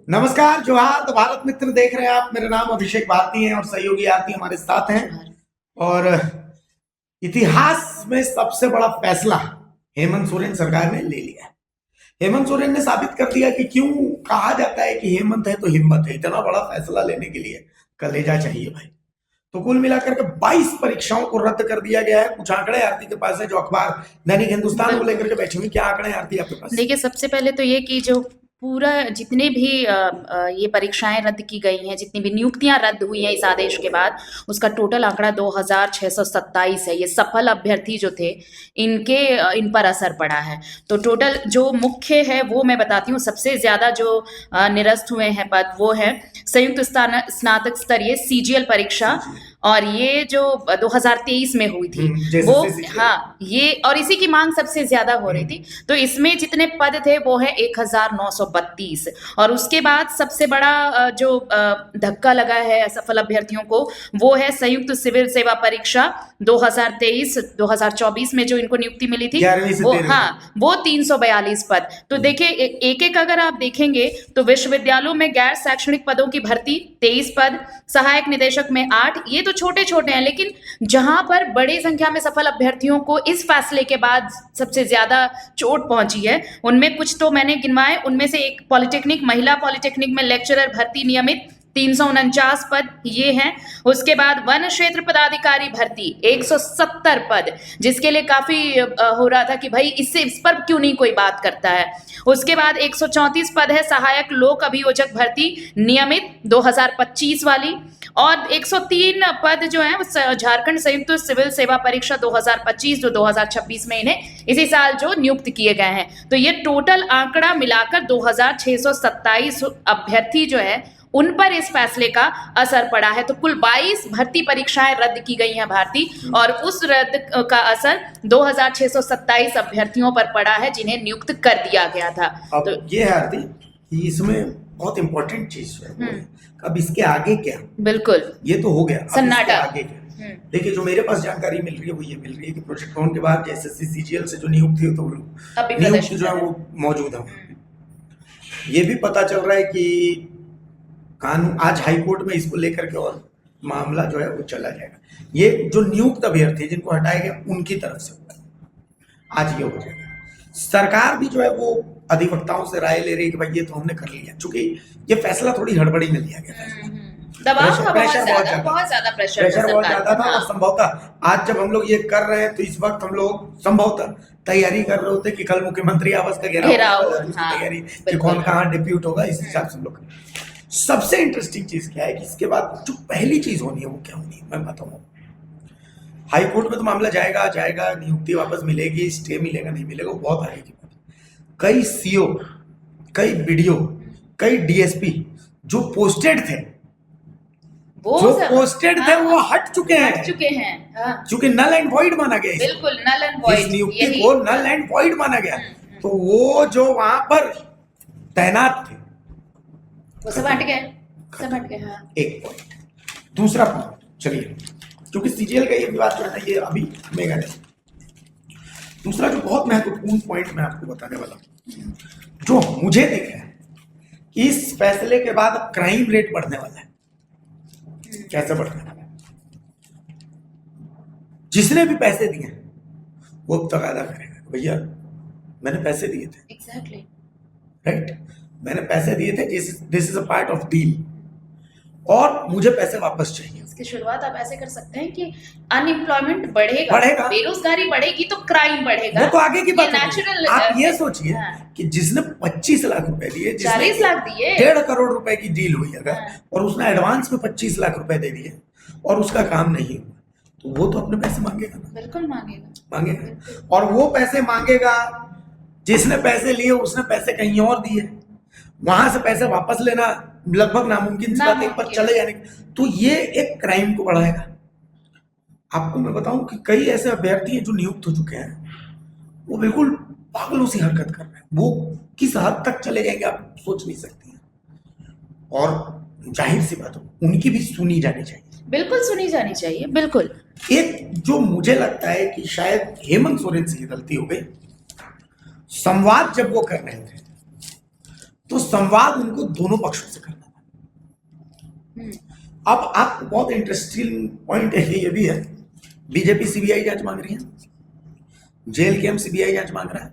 नमस्कार, जोहार। तो भारत मित्र देख रहे हैं आप। मेरा नाम अभिषेक भारती है और सहयोगी आरती हमारे साथ हैं। और इतिहास में सबसे बड़ा फैसला हेमंत सोरेन सरकार ने ले लिया है। हेमंत सोरेन ने साबित कर दिया कि क्यों कहा जाता है कि हेमंत है तो हिम्मत है। इतना बड़ा फैसला लेने के लिए कलेजा चाहिए भाई। तो कुल मिलाकर के 22 परीक्षाओं को रद्द कर दिया गया है। कुछ आंकड़े आरती के पास है, जो अखबार दैनिक हिंदुस्तान को लेकर के बैठे हुए। क्या आंकड़े आरती आपके पास? देखिए, सबसे पहले तो ये कि जो पूरा जितने भी ये परीक्षाएं रद्द की गई हैं, जितनी भी नियुक्तियां रद्द हुई हैं इस आदेश के बाद, उसका टोटल आंकड़ा 2627 है। ये सफल अभ्यर्थी जो थे इन पर असर पड़ा है। तो टोटल जो मुख्य है वो मैं बताती हूँ। सबसे ज्यादा जो निरस्त हुए हैं पद वो है संयुक्त स्नातक स्तरीय सीजीएल परीक्षा, और ये जो 2023 में हुई थी वो, हाँ, ये और इसी की मांग सबसे ज्यादा हो रही थी। तो इसमें जितने पद थे वो है 1932। और उसके बाद सबसे बड़ा जो धक्का लगा है असफल अभ्यर्थियों को, वो है संयुक्त सिविल सेवा परीक्षा 2023-2024 में जो इनको नियुक्ति मिली थी, वो 342 पद। तो देखिए, एक एक अगर आप देखेंगे तो विश्वविद्यालयों में गैर शैक्षणिक पदों की भर्ती 23 पद, सहायक निदेशक में 8। ये तो छोटे छोटे हैं, लेकिन जहां पर बड़ी संख्या में सफल अभ्यर्थियों को इस फैसले के बाद सबसे ज्यादा चोट पहुंची है, उनमें कुछ तो मैंने गिनवाए। उनमें से एक पॉलिटेक्निक, महिला पॉलिटेक्निक में लेक्चरर भर्ती नियमित 349 पद ये हैं। उसके बाद वन क्षेत्र पदाधिकारी भर्ती 170 पद, जिसके लिए काफी हो रहा था कि भाई इस पर क्यों नहीं कोई बात करता है। उसके बाद 134 पद है सहायक लोक अभियोजक भर्ती नियमित 2025 वाली, और 103 पद जो है झारखंड संयुक्त सिविल सेवा परीक्षा 2025 जो 2026 में इन्हें इसी साल जो नियुक्त किए गए हैं। तो ये टोटल आंकड़ा मिलाकर 2627 अभ्यर्थी जो है उन पर इस फैसले का असर पड़ा है। तो कुल 22 भर्ती परीक्षाएं रद्द की गई हैं भारती, और उस रद्द का असर 2627 अभ्यर्थियों पर पड़ा है जिन्हें नियुक्त कर दिया गया था। अब तो ये है आरती कि इसमें बहुत इंपॉर्टेंट चीज है। अब इसके आगे क्या? बिल्कुल, ये तो हो गया, सन्नाटा। आगे क्या? देखिए, जो मेरे पास जानकारी मिल रही है वो ये मिल रही है कि प्रोजेक्ट वन के बाद एसएससी सीजीएल से जो नियुक्ति हो, तो नियुक्ति जो है वो मौजूद है। ये भी पता चल रहा है कि कानून आज हाई कोर्ट में इसको लेकर के और मामला जो है वो चला जाएगा। ये जो नियुक्त अभ्यर्थी जिनको हटाया गया उनकी तरफ से आज ये हो जाएगा। सरकार भी जो है वो अधिवक्ताओं से राय ले रही है कि भाई ये तो हमने कर लिया, क्योंकि ये फैसला थोड़ी हड़बड़ी में लिया गया। प्रेशर बहुत ज्यादा था। और संभवतः आज जब हम लोग ये कर रहे हैं तो इस वक्त हम लोग संभवतः तैयारी कर रहे होते कि कल मुख्यमंत्री आवास का घेराव, तैयारी कि कौन कहाँ डिप्यूट होगा, इस हिसाब से हम लोग। सबसे इंटरेस्टिंग चीज क्या है कि इसके बाद जो पहली चीज होनी है वो क्या होनी है मैं बताऊंगा। हाई कोर्ट में तो मामला जाएगा, नियुक्ति वापस मिलेगी, स्टे मिलेगा नहीं मिलेगा, वो बहुत आगे की बात है। कई सीओ, कई बीडीओ, कई डीएसपी जो पोस्टेड थे वो हट चुके हैं, क्योंकि नल एंड वॉइड माना गया। बिल्कुल, नल एंड वॉइड, इस नियुक्ति को नल एंड वॉइड माना गया। तो वो जो वहां पर तैनात थे वो सब हट गए। हाँ। एक पॉइंट। दूसरा पॉइंट, चलिए, क्योंकि सीजीएल का ये विवाद जो है ये अभी मेगा है। दूसरा जो बहुत महत्वपूर्ण पॉइंट मैं आपको बताने वाला हूं, जो मुझे दिख रहा है कि इस फैसले के बाद अब क्राइम रेट बढ़ने वाला है। कैसे बढ़ने वाला है? जिसने भी पैसे दिए वो अब तकादा करेगा, भैया मैंने पैसे दिए थे। एग्जैक्टली, राइट, मैंने पैसे दिए थे, this is a part of deal, और मुझे पैसे वापस चाहिए। इसकी शुरुआत आप ऐसे कर सकते हैं कि अनएम्प्लॉयमेंट बढ़ेगा, बेरोजगारी बढ़ेगी तो क्राइम बढ़ेगा। वो तो आगे की बात है। नेचुरल। आप ये सोचिए कि जिसने 25 लाख रुपए दिए, 40 लाख दिए, 1.5 करोड़ रुपए की डील हुई अगर, और उसने एडवांस में 25 लाख रुपए दे दिए और उसका काम नहीं हुआ, तो वो तो अपने पैसे मांगेगा ना। बिल्कुल मांगेगा। और वो पैसे मांगेगा, जिसने पैसे लिए उसने पैसे कहीं और दिए, वहां से पैसे वापस लेना लगभग नामुमकिन सी बात है, पर चले जाने। तो ये एक क्राइम को बढ़ाएगा। आपको मैं बताऊं कि कई ऐसे अभ्यर्थी हैं जो नियुक्त हो चुके हैं, वो बिल्कुल पागलों सी हरकत कर रहे हैं। वो किस हद तक चले जाएंगे आप सोच नहीं सकती हैं। और जाहिर सी बात हो, उनकी भी सुनी जानी चाहिए। बिल्कुल सुनी जानी चाहिए, बिल्कुल। एक जो मुझे लगता है कि शायद हेमंत सोरेन से गलती हो गई, संवाद जब वो कर रहे थे तो संवाद उनको दोनों पक्षों से करना था। अब आप बहुत इंटरेस्टिंग पॉइंट है ये भी है, बीजेपी सीबीआई जांच मांग रही है, जेल के हम सीबीआई जांच मांग रहा है,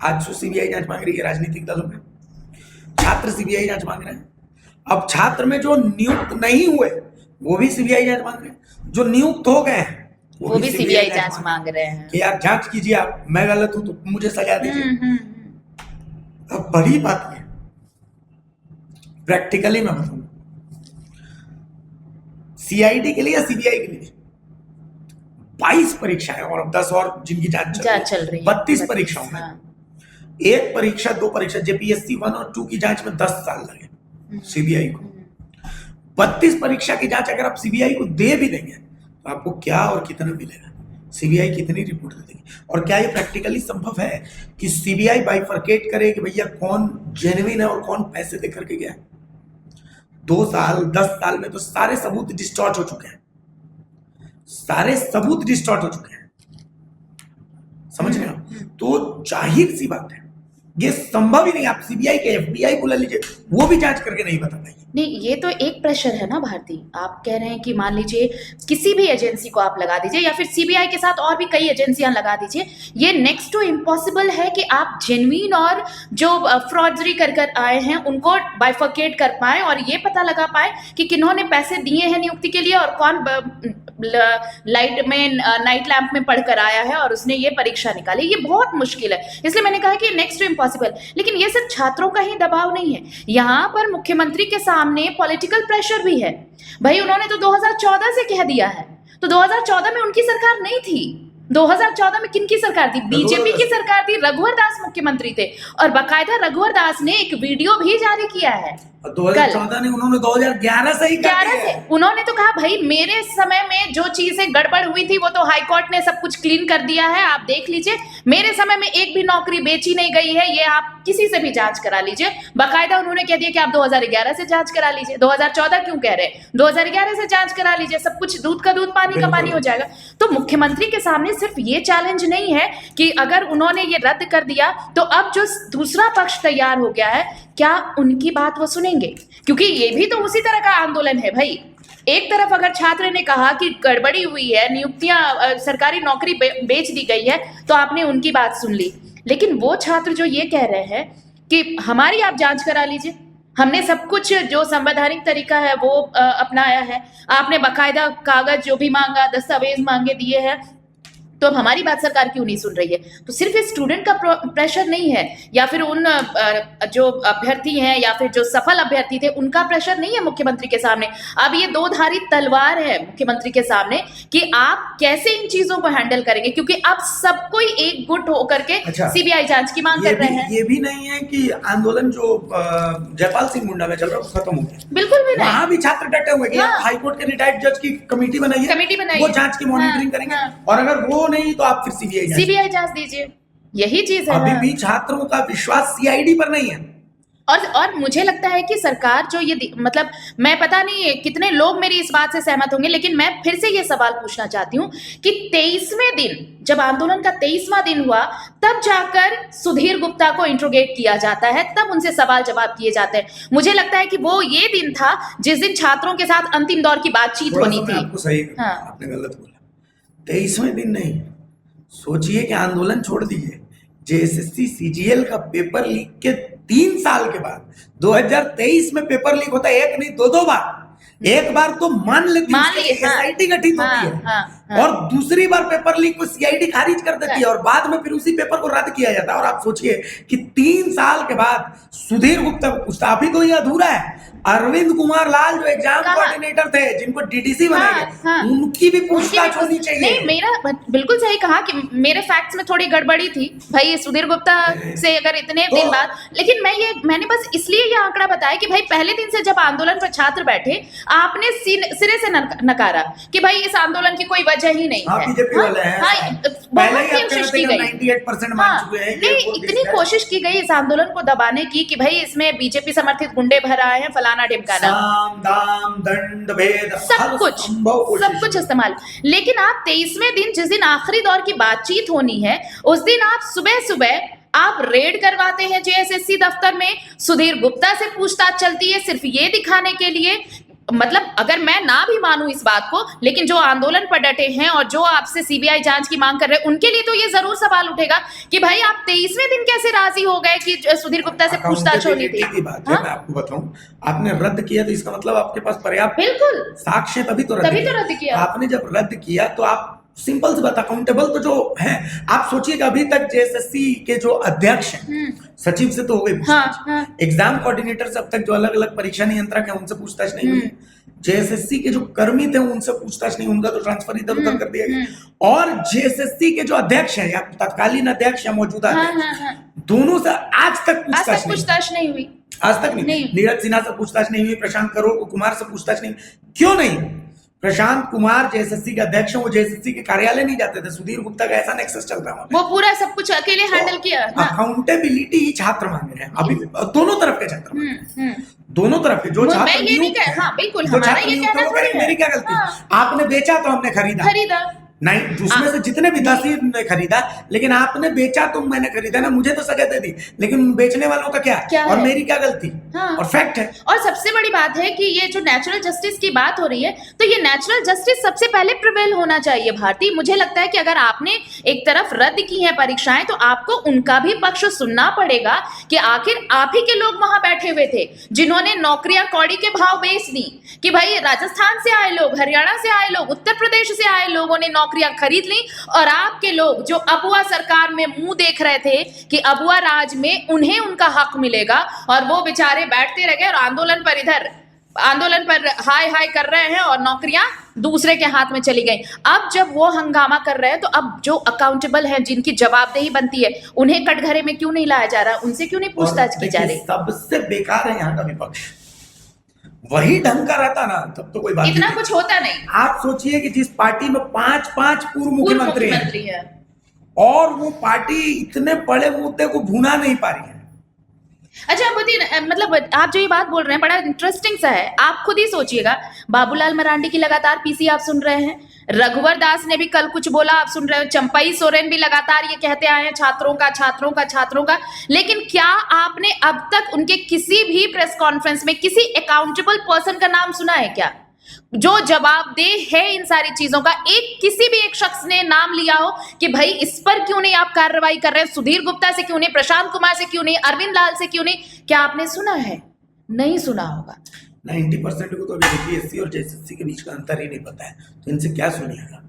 आजसू सीबीआई जांच मांग रही है राजनीतिक दलों में, छात्र सीबीआई जांच मांग रहे हैं। अब छात्र में जो नियुक्त नहीं हुए वो भी सीबीआई जांच मांग रहे हैं, जो नियुक्त हो गए हैं वो भी सीबीआई जांच मांग रहे हैं कि यार जांच कीजिए, आप, मैं गलत हूं तो मुझे सजा दीजिए। अब बड़ी बात है, प्रैक्टिकली मैं बताऊंगा, सीआईडी के लिए या सीबीआई के लिए 22 परीक्षाएं और 10 और जिनकी जांच चल रही है, 32 परीक्षाओं में एक परीक्षा, 2 परीक्षा, जेपीएससी 1 और 2 की जांच में 10 साल लगे सीबीआई को। 32 परीक्षा की जांच अगर आप सीबीआई को दे भी देंगे तो आपको क्या और कितना मिलेगा, सीबीआई कितनी रिपोर्ट देगी, और क्या ये प्रैक्टिकली संभव है कि सीबीआई बाइफरकेट करे कि भैया कौन जेन्युइन है और कौन पैसे दे करके गया है? 2 साल 10 साल में तो सारे सबूत डिस्टॉर्ट हो चुके हैं, सारे सबूत डिस्टॉर्ट हो चुके हैं, समझ रहे हो? तो जाहिर सी बात है ये संभव ही नहीं। आप सीबीआई के एफबीआई को ले लीजिए, वो भी जांच करके नहीं बता पाएगी। नहीं, ये तो एक प्रेशर है ना भारती, आप कह रहे हैं कि मान लीजिए किसी भी एजेंसी को आप लगा दीजिए या फिर सीबीआई के साथ और भी कई एजेंसियां लगा दीजिए, ये नेक्स्ट टू इम्पॉसिबल है कि आप जेन्युइन और जो फ्रॉडरी कर आए हैं उनको बाइफरकेट कर पाए और ये पता लगा पाए कि किन्होंने पैसे दिए हैं नियुक्ति के लिए और कौन लाइट में नाइट लैंप में पढ़कर आया है और उसने ये परीक्षा निकाली। ये बहुत मुश्किल है, इसलिए मैंने कहा कि नेक्स्ट टू इम्पॉसिबल। लेकिन ये सिर्फ छात्रों का ही दबाव नहीं है, यहाँ पर मुख्यमंत्री के सामने पॉलिटिकल प्रेशर भी है। भाई उन्होंने तो 2014 से कह दिया है, तो 2014 में उनकी सरकार नहीं थी, 2014 में किनकी सरकार थी? बीजेपी की सरकार थी, रघुवर दास मुख्यमंत्री थे और बाकायदा रघुवर दास ने एक वीडियो भी जारी किया है 2014 ने, उन्होंने 2011 से ही 11 से उन्होंने तो कहा भाई मेरे समय में जो चीजें गड़बड़ हुई थी वो तो हाईकोर्ट ने सब कुछ क्लीन कर दिया है, आप देख लीजिए, मेरे समय में एक भी नौकरी बेची नहीं गई है, ये आप किसी से भी जांच करा लीजिए। बाकायदा उन्होंने कह दिया कि आप 2011 से जांच करा लीजिए, 2014 क्यों कह रहे हैं, 2011 से जांच करा लीजिए, सब कुछ दूध का दूध पानी का पानी हो जाएगा। तो मुख्यमंत्री के सामने सिर्फ ये चैलेंज नहीं है कि अगर उन्होंने ये रद्द कर दिया तो अब जो दूसरा पक्ष तैयार हो गया है, क्या उनकी बात वो सुनेंगे? क्योंकि ये भी तो उसी तरह का आंदोलन है भाई। एक तरफ अगर छात्र ने कहा कि गड़बड़ी हुई है, नियुक्तियां, सरकारी नौकरी बेच दी गई है, तो आपने उनकी बात सुन ली, लेकिन वो छात्र जो ये कह रहे हैं कि हमारी आप जांच करा लीजिए, हमने सब कुछ जो संवैधानिक तरीका है वो अपनाया है, आपने बाकायदा कागज जो भी मांगा, दस्तावेज मांगे, दिए हैं, तो अब हमारी बात सरकार क्यों नहीं सुन रही है? तो सिर्फ स्टूडेंट का प्रेशर नहीं है या फिर उन जो अभ्यर्थी हैं या फिर जो सफल अभ्यर्थी थे उनका प्रेशर नहीं है मुख्यमंत्री के सामने। अब ये दो धारी तलवार है मुख्यमंत्री के सामने कि आप कैसे इन चीजों को हैंडल करेंगे, क्योंकि अब सब कोई एक गुट होकर के सीबीआई जांच की मांग कर रहे हैं। ये भी नहीं है कि आंदोलन जो जयपाल सिंह मुंडा में चल रहा है वो खत्म हो गया, बिल्कुल भी नहीं। वहां भी छात्र डटे हुए कि हाईकोर्ट के रिटायर्ड जज की कमेटी बनाई है, वो जांच की मॉनिटरिंग करेंगे, और अगर वो नहीं तो आप फिर सीबीआई जांच दीजिए। यही चीज है। अभी भी छात्रों का विश्वास सीआईडी पर नहीं है। और मुझे लगता है कि सरकार जो ये मतलब मैं पता नहीं कितने लोग मेरी इस बात से सहमत होंगे, लेकिन मैं फिर से ये सवाल पूछना चाहती हूँ कि 23वें दिन जब आंदोलन का 23वां दिन हुआ तब जाकर सुधीर गुप्ता को इंट्रोगेट किया जाता है, तब उनसे सवाल जवाब किए जाते हैं। मुझे लगता है कि वो ये दिन था जिस दिन छात्रों के साथ अंतिम दौर की बातचीत होनी थी। आपको सही आपने गलत बोला, 23वें दिन नहीं, सोचिए कि आंदोलन छोड़ दीजिए, जेएसएससी सीजीएल का पेपर लीक के 3 साल के बाद 2023 में पेपर लीक होता है, एक नहीं 2 बार। एक बार तो मान लेती है एसआईटी गठित होती है और दूसरी बार पेपर लीक को सीआईडी खारिज कर देती है और बाद में फिर उसी पेपर को रद्द किया जाता है। और आप सोचिए कि 3 साल के बाद सुधीर गुप्ता को पूछता, अभी तो ये अधूरा है, अरविंद कुमार लाल जो एग्जाम कोऑर्डिनेटर थे जिनको डीडीसी बनाया गया, उनकी भी पूछताछ होनी चाहिए। नहीं, मेरा बिल्कुल सही कहा कि मेरे फैक्ट्स में थोड़ी गड़बड़ी थी भाई सुधीर गुप्ता से अगर इतने दिन बाद, लेकिन मैंने बस इसलिए ये आंकड़ा बताया कि भाई पहले दिन से जब आंदोलन पर छात्र बैठे आपने सिरे से नकारा कि भाई इस आंदोलन की कोई वजह ही नहीं है। बीजेपी वाले हैं, बहुत कोशिश की गई, 98% मान चुके हैं, नहीं इतनी कोशिश की गई इस आंदोलन को दबाने की कि भाई इसमें बीजेपी समर्थित गुंडे भर आए हैं, फलाना ढिमकाना, साम दाम दंड भेद सब कुछ इस्तेमाल। लेकिन आप 23वें दिन जिस दिन आखिरी दौर की बातचीत होनी है उस दिन आप सुबह सुबह आप रेड करवाते हैं जेएसएससी दफ्तर में, सुधीर गुप्ता से पूछताछ चलती है सिर्फ ये दिखाने के लिए। मतलब अगर मैं ना भी मानूं इस बात को, लेकिन जो आंदोलन पर डटे हैं और जो आपसे सीबीआई जांच की मांग कर रहे हैं, उनके लिए तो ये जरूर सवाल उठेगा कि भाई आप 23वें दिन कैसे राजी हो गए कि सुधीर गुप्ता से पूछताछ होनी थी। की बात है, मैं आपको बताऊं, आपने रद्द किया तो इसका मतलब आपके पास पर्याप्त बिल्कुल साक्ष्य तभी तो रद्द किया। आपने जब रद्द किया तो आप सिंपल सी बात, अकाउंटेबल तो जो है, आप सोचिएगा अभी तक जेएसएससी के जो अध्यक्ष हैं, सचिव से तो हो गई पूछताछ, एग्जाम कोऑर्डिनेटर से अब तक जो अलग अलग परीक्षा नियंत्रक है उनसे पूछताछ नहीं हुई, जेएसएससी के जो कर्मी थे उनसे पूछताछ नहीं, उनका तो ट्रांसफर इधर उधर कर दिया गया, और जेएसएससी के जो अध्यक्ष हैं या तत्कालीन अध्यक्ष या मौजूदा दोनों से आज तक पूछताछ नहीं हुई। आज तक नहीं। नीरज सिन्हा से पूछताछ नहीं हुई, प्रशांत कुमार से पूछताछ नहीं। क्यों नहीं? प्रशांत कुमार जेएसएससी के अध्यक्ष, वो जेएसएससी के कार्यालय नहीं जाते थे। सुधीर गुप्ता का ऐसा नेक्सस चल रहा है, वो पूरा सब कुछ अकेले हैंडल किया। अकाउंटेबिलिटी ही छात्र मांग रहे हैं अभी, दोनों तरफ के छात्र, दोनों तरफ के जो छात्र, बिल्कुल हमारा ये कहना थोड़ी है, मेरी क्या गलती, आपने बेचा तो हमने खरीदा नहीं, उसमें से जितने भी 10 ने खरीदा, लेकिन आपने बेचा तो मैंने खरीदा ना, मुझे तो सजा दे दी, लेकिन बेचने वालों का क्या और मेरी क्या गलती? और फैक्ट है। और सबसे बड़ी बात है कि ये जो नेचुरल जस्टिस की बात हो रही है, तो ये नेचुरल जस्टिस सबसे पहले प्रिवेल होना चाहिए भारती। मुझे लगता है कि अगर आपने एक तरफ रद्द की है परीक्षाएं, तो आपको उनका भी पक्ष सुनना पड़ेगा कि आखिर आप ही के लोग वहां बैठे हुए थे जिन्होंने नौकरियां कौड़ी के भाव बेच दी, कि भाई राजस्थान से आए लोग, हरियाणा से आए लोग, उत्तर प्रदेश से आए लोगों ने नौकरियां खरीद ली, और आपके लोग जो अबुआ सरकार में मुंह देख रहे थे कि अबुआ राज में उन्हें उनका हक मिलेगा, और वो बेचारे बैठते रह गए और आंदोलन पर हाय हाय कर रहे हैं और नौकरियां दूसरे के हाथ में चली गई। अब जब वो हंगामा कर रहे हैं, तो अब जो अकाउंटेबल हैं, जिनकी जवाबदेही बनती है, उन्हें कटघरे में क्यों नहीं लाया जा रहा, उनसे क्यों नहीं पूछताछ की जा रही? सबसे बेकार है यहाँ का विपक्ष, वही ढंग का रहता ना तब तो कोई बात इतना कुछ होता नहीं। आप सोचिए कि जिस पार्टी में 5 पूर्व मुख्यमंत्री हैं, और वो पार्टी इतने बड़े मुद्दे को भुना नहीं पा रही है। अच्छा मतलब आप जो ये बात बोल रहे हैं बड़ा इंटरेस्टिंग सा है। आप खुद ही सोचिएगा, बाबूलाल मरांडी की लगातार पीसी आप सुन रहे हैं, रघुवर दास ने भी कल कुछ बोला आप सुन रहे हो, चंपई सोरेन भी लगातार ये कहते आए हैं छात्रों का, लेकिन क्या आपने अब तक उनके किसी भी प्रेस कॉन्फ्रेंस में किसी अकाउंटेबल पर्सन का नाम सुना है क्या, जो जवाबदेह है इन सारी चीजों का? किसी भी एक शख्स ने नाम लिया हो कि भाई इस पर क्यों नहीं आप कार्रवाई कर रहे हैं, सुधीर गुप्ता से क्यों नहीं, प्रशांत कुमार से क्यों नहीं, अरविंद लाल से क्यों नहीं? क्या आपने सुना है? नहीं सुना होगा। 90% को तो अभी जेपीएससी और जेएसएससी के बीच का अंतर ही नहीं पता है, तो इनसे क्या सुनिएगा?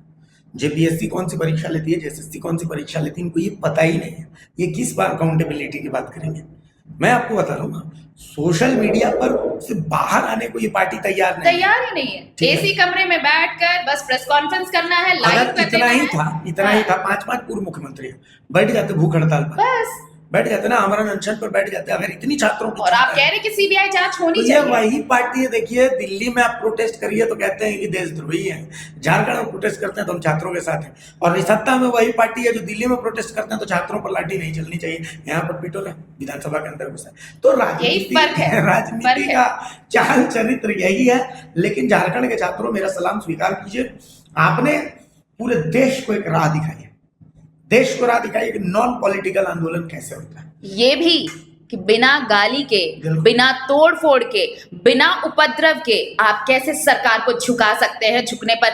जेपीएससी कौन सी परीक्षा लेती है, जेएसएससी कौन सी परीक्षा लेती है, इनको ये पता ही नहीं है। ये किस बार अकाउंटेबिलिटी की बात करेंगे? मैं आपको बता रहा हूँ, सोशल मीडिया पर से बाहर आने को ये पार्टी तैयार ही नहीं है। एसी कमरे में बैठकर बस प्रेस कॉन्फ्रेंस करना है, लाइव करना है। इतना ही था 5 पूर्व मुख्यमंत्री बैठ जाते भूख हड़ताल पर, बस बैठ जाते ना, आमरण अनशन पर बैठ जाते। अगर इतनी छात्रों की, और आप कह रहे कि सीबीआई जांच होनी चाहिए, वही पार्टी है। देखिए, दिल्ली में आप प्रोटेस्ट करिए तो कहते हैं कि देशद्रोही है, झारखंड में प्रोटेस्ट करते हैं तो हम छात्रों के साथ हैं, और सत्ता में वही पार्टी है जो दिल्ली में प्रोटेस्ट करते हैं तो छात्रों पर लाठी नहीं चलनी चाहिए, यहाँ पर पिटो है विधानसभा के अंदर घुसा। तो राजनीति का चाल चरित्र यही है। लेकिन झारखंड के छात्रों, मेरा सलाम स्वीकार कीजिए, आपने पूरे देश को एक राह दिखाई है, देश को राह दिखाई कि नॉन पॉलिटिकल आंदोलन कैसे होता है। ये भी कि बिना गाली के, बिना तोड़ फोड़ के, बिना उपद्रव के आप कैसे सरकार को झुका सकते हैं, झुकने पर,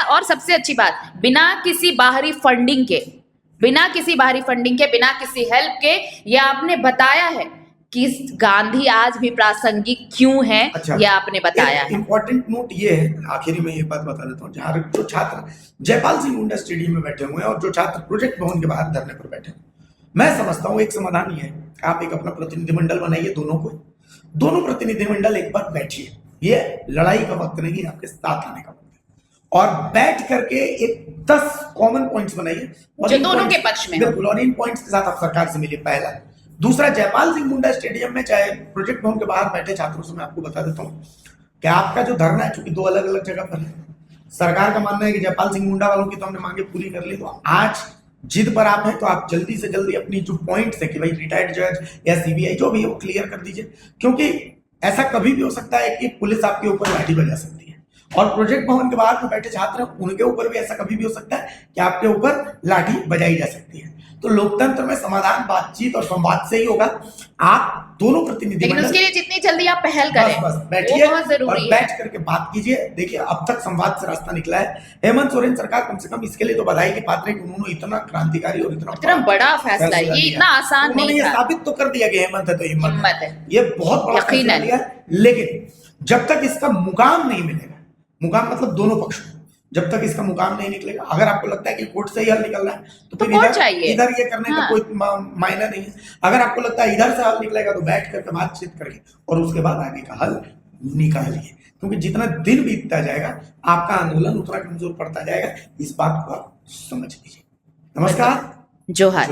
और सबसे अच्छी बात, बिना किसी बाहरी फंडिंग के, बिना किसी हेल्प के, ये आपने बताया है कि गांधी आज भी प्रासंगिक क्यों है। अच्छा, ये आपने बताया है। इंपॉर्टेंट नोट ये है, आखिरी में ये बात बता देता हूँ, जो छात्र जयपाल सिंह मुंडा स्टेडियम में बैठे हुए हैं और जो छात्र प्रोजेक्ट भवन के बाहर धरने पर बैठे हैं, मैं समझता हूँ एक समाधान ये है, आप एक अपना प्रतिनिधिमंडल बनाइए, दोनों प्रतिनिधिमंडल एक बार बैठिए। ये लड़ाई का वक्त नहीं है, आपके साथ आने का वक्त है, और बैठ करके एक 10 कॉमन पॉइंट्स बनाइए जो दोनों के पक्ष में, बिल्कुल, और इन पॉइंट्स के साथ आप सरकार से मिलिए। पहला। दूसरा, जयपाल सिंह मुंडा स्टेडियम में चाहे प्रोजेक्ट भवन के बाहर बैठे छात्रों से मैं आपको बता देता हूँ कि आपका जो धरना है, चूंकि 2 अलग अलग जगह पर है, सरकार का मानना है कि जयपाल सिंह मुंडा वालों की तो हमने मांगे पूरी कर ली, तो आज जिद पर आप हैं तो आप जल्दी से जल्दी अपनी जो पॉइंट्स है कि भाई रिटायर्ड जज या सीबीआई जो भी है वो क्लियर कर दीजिए, क्योंकि ऐसा कभी भी हो सकता है कि पुलिस आपके ऊपर लाठी बजा सकती है, और प्रोजेक्ट भवन के बाहर जो बैठे छात्र हैं उनके ऊपर भी ऐसा कभी भी हो सकता है कि आपके ऊपर लाठी बजाई जा सकती है। तो लोकतंत्र में समाधान बातचीत और संवाद से ही होगा। आप दोनों प्रतिनिधि, लेकिन उसके लिए जितनी जल्दी आप पहल करें, बस बैठिए बहुत जरूरी और बैठ करके बात कीजिए। देखिए अब तक संवाद से रास्ता निकला है। हेमंत सोरेन सरकार कम से कम इसके लिए तो बधाई के पात्र है कि उन्होंने इतना क्रांतिकारी और इतना बड़ा फैसला, ये इतना आसान नहीं था। साबित तो कर दिया कि हेमंत है तो हिम्मत है। ये बहुत बड़ा यकीन फैसला लिया। लेकिन जब तक इसका मुकाम नहीं मिलेगा, मुकाम मतलब दोनों पक्षों, जब तक इसका मुकाम नहीं निकलेगा, अगर आपको लगता है कि कोर्ट से ही हल निकल रहा है तो फिर इधर ये करने का कोई मायना नहीं है। अगर आपको लगता है इधर से हल निकलेगा तो बैठ करके बातचीत करके और उसके बाद आगे का हल निकालिए, क्योंकि जितना दिन बीतता जाएगा आपका आंदोलन उतना कमजोर पड़ता जाएगा। इस बात को आप समझ लीजिए। नमस्कार, जोहार।